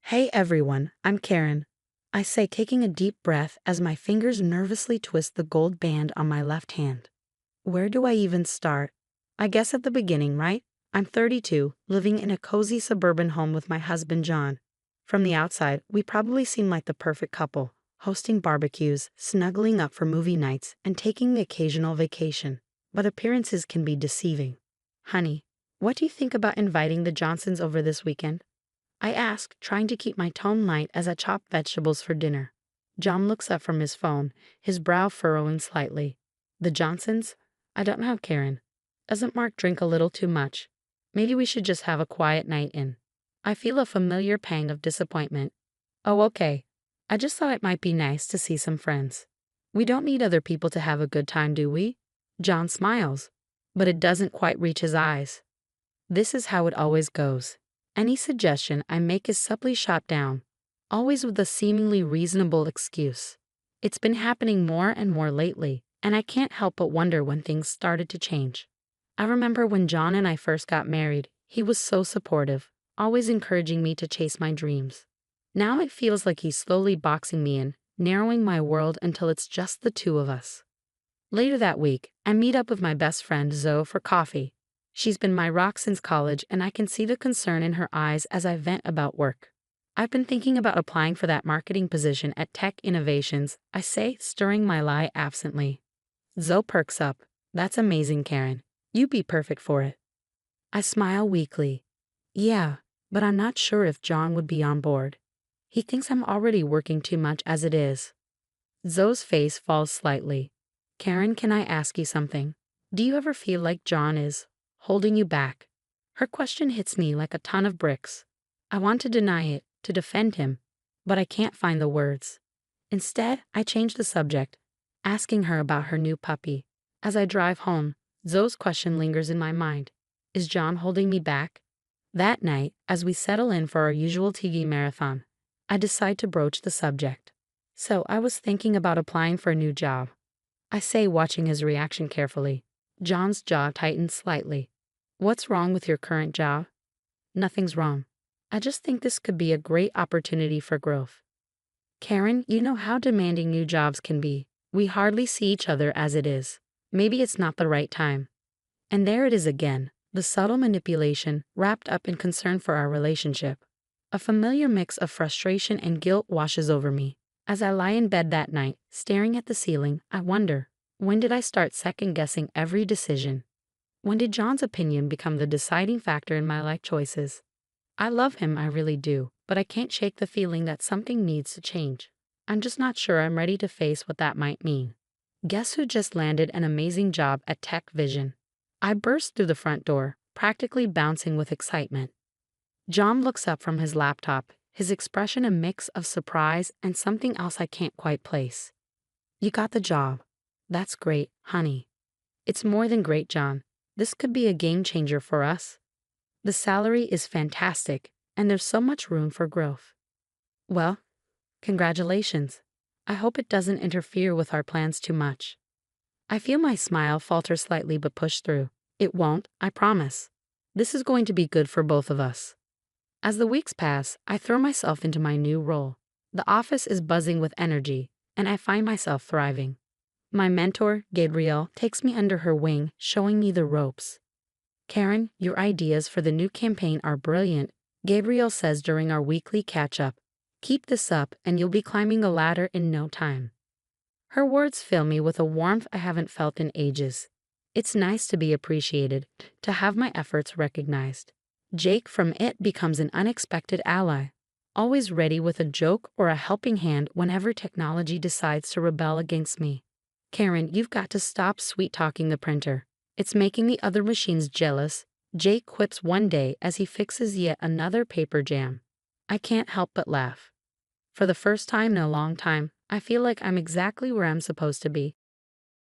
Hey everyone, I'm Karen. I say, taking a deep breath as my fingers nervously twist the gold band on my left hand. Where do I even start? I guess at the beginning, right? I'm 32, living in a cozy suburban home with my husband John. From the outside, we probably seem like the perfect couple, hosting barbecues, snuggling up for movie nights, and taking the occasional vacation. But appearances can be deceiving. Honey, what do you think about inviting the Johnsons over this weekend? I ask, trying to keep my tone light as I chop vegetables for dinner. John looks up from his phone, his brow furrowing slightly. The Johnsons? I don't know, Karen. Doesn't Mark drink a little too much? Maybe we should just have a quiet night in. I feel a familiar pang of disappointment. Oh, okay. I just thought it might be nice to see some friends. We don't need other people to have a good time, do we? John smiles, but it doesn't quite reach his eyes. This is how it always goes. Any suggestion I make is subtly shot down, always with a seemingly reasonable excuse. It's been happening more and more lately, and I can't help but wonder when things started to change. I remember when John and I first got married, he was so supportive, always encouraging me to chase my dreams. Now it feels like he's slowly boxing me in, narrowing my world until it's just the two of us. Later that week, I meet up with my best friend Zoe for coffee. She's been my rock since college, and I can see the concern in her eyes as I vent about work. I've been thinking about applying for that marketing position at Tech Innovations, I say, stirring my lie absently. Zoe perks up. That's amazing, Karen. You'd be perfect for it. I smile weakly. Yeah, but I'm not sure if John would be on board. He thinks I'm already working too much as it is. Zoe's face falls slightly. Karen, can I ask you something? Do you ever feel like John is holding you back? Her question hits me like a ton of bricks. I want to deny it, to defend him, but I can't find the words. Instead, I change the subject, asking her about her new puppy. As I drive home, Zoe's question lingers in my mind. Is John holding me back? That night, as we settle in for our usual TV marathon, I decide to broach the subject. So I was thinking about applying for a new job. I say, watching his reaction carefully. John's jaw tightens slightly. What's wrong with your current job? Nothing's wrong. I just think this could be a great opportunity for growth. Karen, you know how demanding new jobs can be. We hardly see each other as it is. Maybe it's not the right time. And there it is again, the subtle manipulation wrapped up in concern for our relationship. A familiar mix of frustration and guilt washes over me. As I lie in bed that night, staring at the ceiling, I wonder, when did I start second-guessing every decision? When did John's opinion become the deciding factor in my life choices? I love him, I really do, but I can't shake the feeling that something needs to change. I'm just not sure I'm ready to face what that might mean. Guess who just landed an amazing job at Tech Vision? I burst through the front door, practically bouncing with excitement. John looks up from his laptop, his expression a mix of surprise and something else I can't quite place. You got the job. That's great, honey. It's more than great, John. This could be a game changer for us. The salary is fantastic, and there's so much room for growth. Well, congratulations. I hope it doesn't interfere with our plans too much. I feel my smile falter slightly but push through. It won't, I promise. This is going to be good for both of us. As the weeks pass, I throw myself into my new role. The office is buzzing with energy, and I find myself thriving. My mentor, Gabrielle, takes me under her wing, showing me the ropes. Karen, your ideas for the new campaign are brilliant, Gabrielle says during our weekly catch-up. Keep this up, and you'll be climbing the ladder in no time. Her words fill me with a warmth I haven't felt in ages. It's nice to be appreciated, to have my efforts recognized. Jake from It becomes an unexpected ally, always ready with a joke or a helping hand whenever technology decides to rebel against me. Karen, you've got to stop sweet-talking the printer. It's making the other machines jealous, Jake quips one day as he fixes yet another paper jam. I can't help but laugh. For the first time in a long time, I feel like I'm exactly where I'm supposed to be.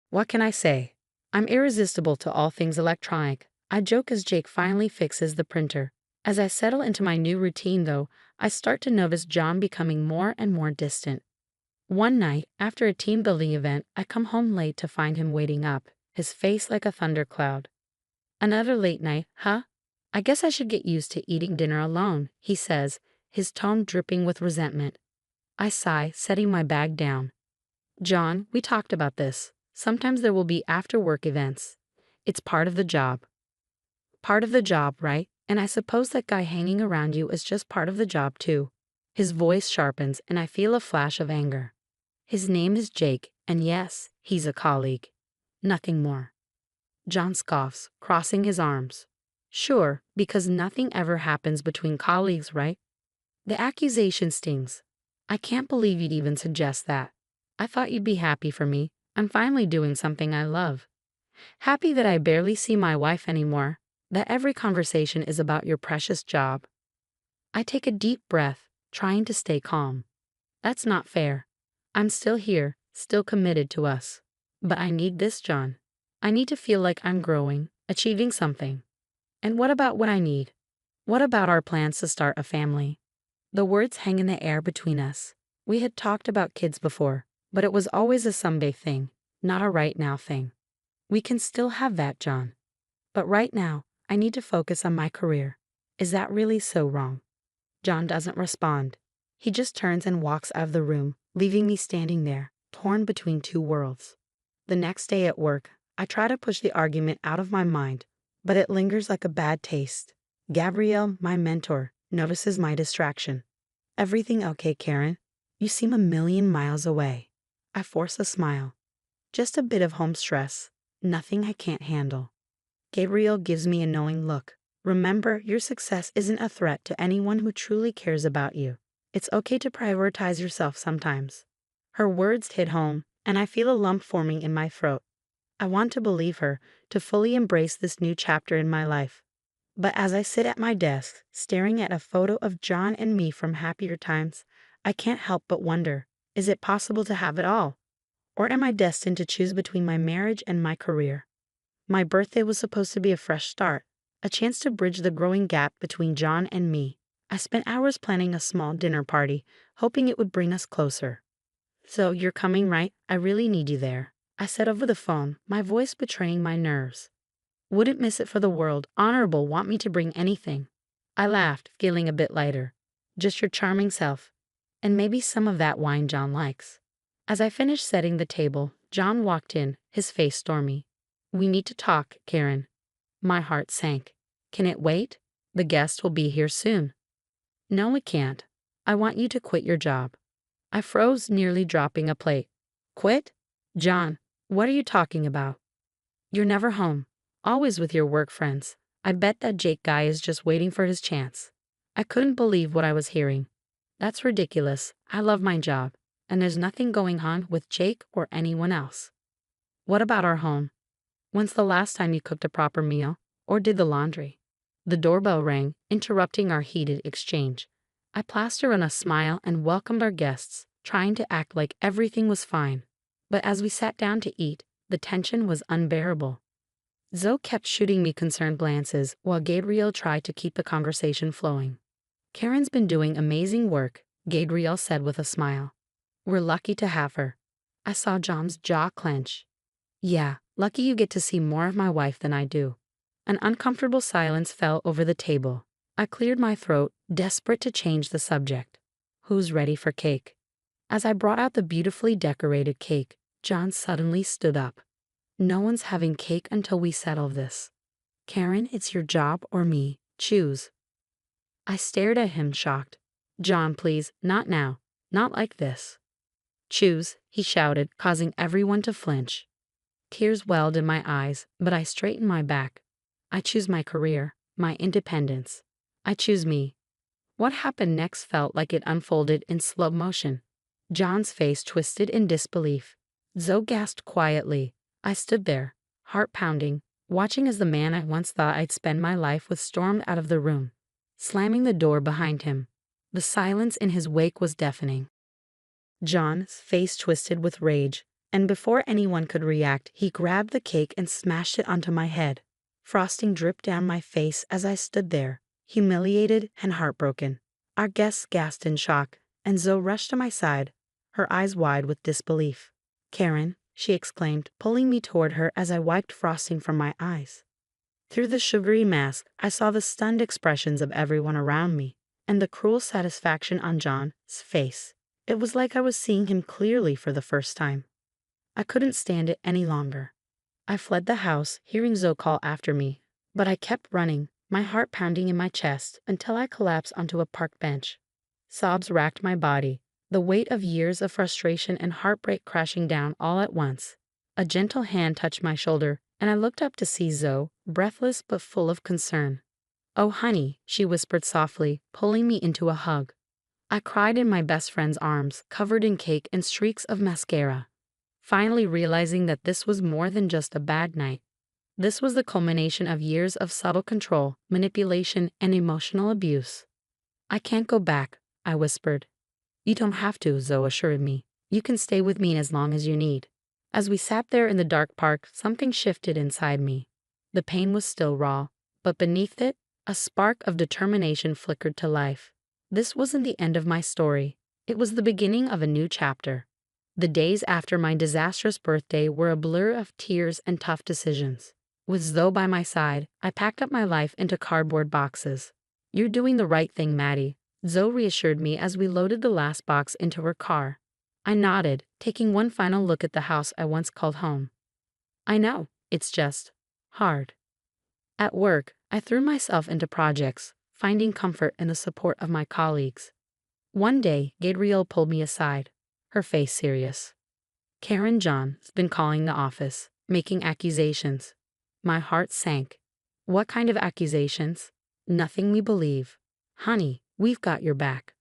What can I say? I'm irresistible to all things electronic. I joke as Jake finally fixes the printer. As I settle into my new routine, though, I start to notice John becoming more and more distant. One night, after a team building event, I come home late to find him waiting up, his face like a thundercloud. Another late night, huh? I guess I should get used to eating dinner alone, he says, his tone dripping with resentment. I sigh, setting my bag down. John, we talked about this. Sometimes there will be after-work events. It's part of the job. Part of the job, right? And I suppose that guy hanging around you is just part of the job too. His voice sharpens and I feel a flash of anger. His name is Jake, and yes, he's a colleague. Nothing more. John scoffs, crossing his arms. Sure, because nothing ever happens between colleagues, right? The accusation stings. I can't believe you'd even suggest that. I thought you'd be happy for me. I'm finally doing something I love. Happy that I barely see my wife anymore, that every conversation is about your precious job. I take a deep breath, trying to stay calm. That's not fair. I'm still here, still committed to us. But I need this, John. I need to feel like I'm growing, achieving something. And what about what I need? What about our plans to start a family? The words hang in the air between us. We had talked about kids before, but it was always a someday thing, not a right now thing. We can still have that, John. But right now, I need to focus on my career. Is that really so wrong? John doesn't respond. He just turns and walks out of the room, leaving me standing there, torn between two worlds. The next day at work, I try to push the argument out of my mind, but it lingers like a bad taste. Gabrielle, my mentor, notices my distraction. Everything okay, Karen? You seem a million miles away. I force a smile. Just a bit of home stress. Nothing I can't handle. Gabrielle gives me a knowing look. Remember, your success isn't a threat to anyone who truly cares about you. It's okay to prioritize yourself sometimes. Her words hit home, and I feel a lump forming in my throat. I want to believe her, to fully embrace this new chapter in my life. But as I sit at my desk, staring at a photo of John and me from happier times, I can't help but wonder, is it possible to have it all? Or am I destined to choose between my marriage and my career? My birthday was supposed to be a fresh start, a chance to bridge the growing gap between John and me. I spent hours planning a small dinner party, hoping it would bring us closer. So, you're coming, right? I really need you there. I said over the phone, my voice betraying my nerves. Wouldn't miss it for the world. Honorable want me to bring anything. I laughed, feeling a bit lighter. Just your charming self. And maybe some of that wine John likes. As I finished setting the table, John walked in, his face stormy. We need to talk, Karen. My heart sank. Can it wait? The guest will be here soon. No, it can't. I want you to quit your job. I froze, nearly dropping a plate. Quit? John, what are you talking about? You're never home. Always with your work friends. I bet that Jake guy is just waiting for his chance. I couldn't believe what I was hearing. That's ridiculous. I love my job, and there's nothing going on with Jake or anyone else. What about our home? When's the last time you cooked a proper meal, or did the laundry? The doorbell rang, interrupting our heated exchange. I plastered on a smile and welcomed our guests, trying to act like everything was fine. But as we sat down to eat, the tension was unbearable. Zoe kept shooting me concerned glances while Gabrielle tried to keep the conversation flowing. Karen's been doing amazing work, Gabrielle said with a smile. We're lucky to have her. I saw John's jaw clench. Yeah, lucky you get to see more of my wife than I do. An uncomfortable silence fell over the table. I cleared my throat, desperate to change the subject. Who's ready for cake? As I brought out the beautifully decorated cake, John suddenly stood up. No one's having cake until we settle this. Karen, it's your job or me. Choose. I stared at him, shocked. John, please, not now. Not like this. Choose, he shouted, causing everyone to flinch. Tears welled in my eyes, but I straightened my back. I choose my career, my independence. I choose me. What happened next felt like it unfolded in slow motion. John's face twisted in disbelief. Zoe gasped quietly. I stood there, heart pounding, watching as the man I once thought I'd spend my life with stormed out of the room, slamming the door behind him. The silence in his wake was deafening. John's face twisted with rage, and before anyone could react, he grabbed the cake and smashed it onto my head. Frosting dripped down my face as I stood there, humiliated and heartbroken. Our guests gasped in shock, and Zoe rushed to my side, her eyes wide with disbelief. Karen, she exclaimed, pulling me toward her as I wiped frosting from my eyes. Through the sugary mask, I saw the stunned expressions of everyone around me, and the cruel satisfaction on John's face. It was like I was seeing him clearly for the first time. I couldn't stand it any longer. I fled the house, hearing Zoe call after me, but I kept running, my heart pounding in my chest until I collapsed onto a park bench. Sobs racked my body, the weight of years of frustration and heartbreak crashing down all at once. A gentle hand touched my shoulder, and I looked up to see Zoe, breathless but full of concern. "Oh, honey," she whispered softly, pulling me into a hug. I cried in my best friend's arms, covered in cake and streaks of mascara, finally realizing that this was more than just a bad night. This was the culmination of years of subtle control, manipulation, and emotional abuse. "I can't go back," I whispered. "You don't have to," Zoe assured me. "You can stay with me as long as you need." As we sat there in the dark park, something shifted inside me. The pain was still raw, but beneath it, a spark of determination flickered to life. This wasn't the end of my story. It was the beginning of a new chapter. The days after my disastrous birthday were a blur of tears and tough decisions. With Zoe by my side, I packed up my life into cardboard boxes. "You're doing the right thing, Maddie," Zoe reassured me as we loaded the last box into her car. I nodded, taking one final look at the house I once called home. "I know, it's just hard." At work, I threw myself into projects, finding comfort in the support of my colleagues. One day, Gabrielle pulled me aside, her face serious. "Karen, John's been calling the office, making accusations." My heart sank. "What kind of accusations?" "Nothing we believe." "Honey, we've got your back."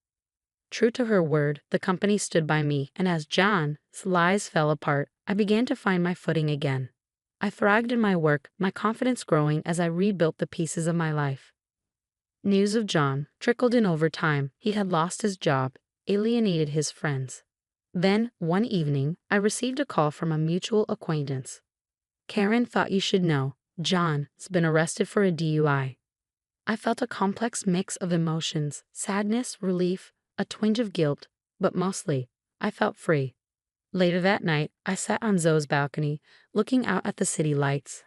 True to her word, the company stood by me, and as John's lies fell apart, I began to find my footing again. I thrived in my work, my confidence growing as I rebuilt the pieces of my life. News of John trickled in over time. He had lost his job, alienated his friends. Then, one evening, I received a call from a mutual acquaintance. "Karen, thought you should know, John's been arrested for a DUI." I felt a complex mix of emotions, sadness, relief, a twinge of guilt, but mostly, I felt free. Later that night, I sat on Zoe's balcony, looking out at the city lights.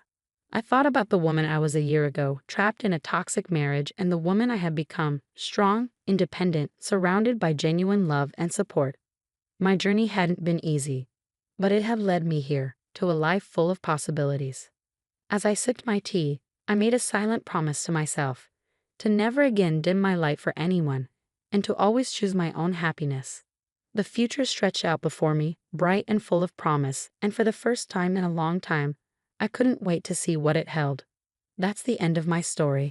I thought about the woman I was a year ago, trapped in a toxic marriage, and the woman I had become, strong, independent, surrounded by genuine love and support. My journey hadn't been easy, but it had led me here, to a life full of possibilities. As I sipped my tea, I made a silent promise to myself, to never again dim my light for anyone, and to always choose my own happiness. The future stretched out before me, bright and full of promise, and for the first time in a long time, I couldn't wait to see what it held. That's the end of my story.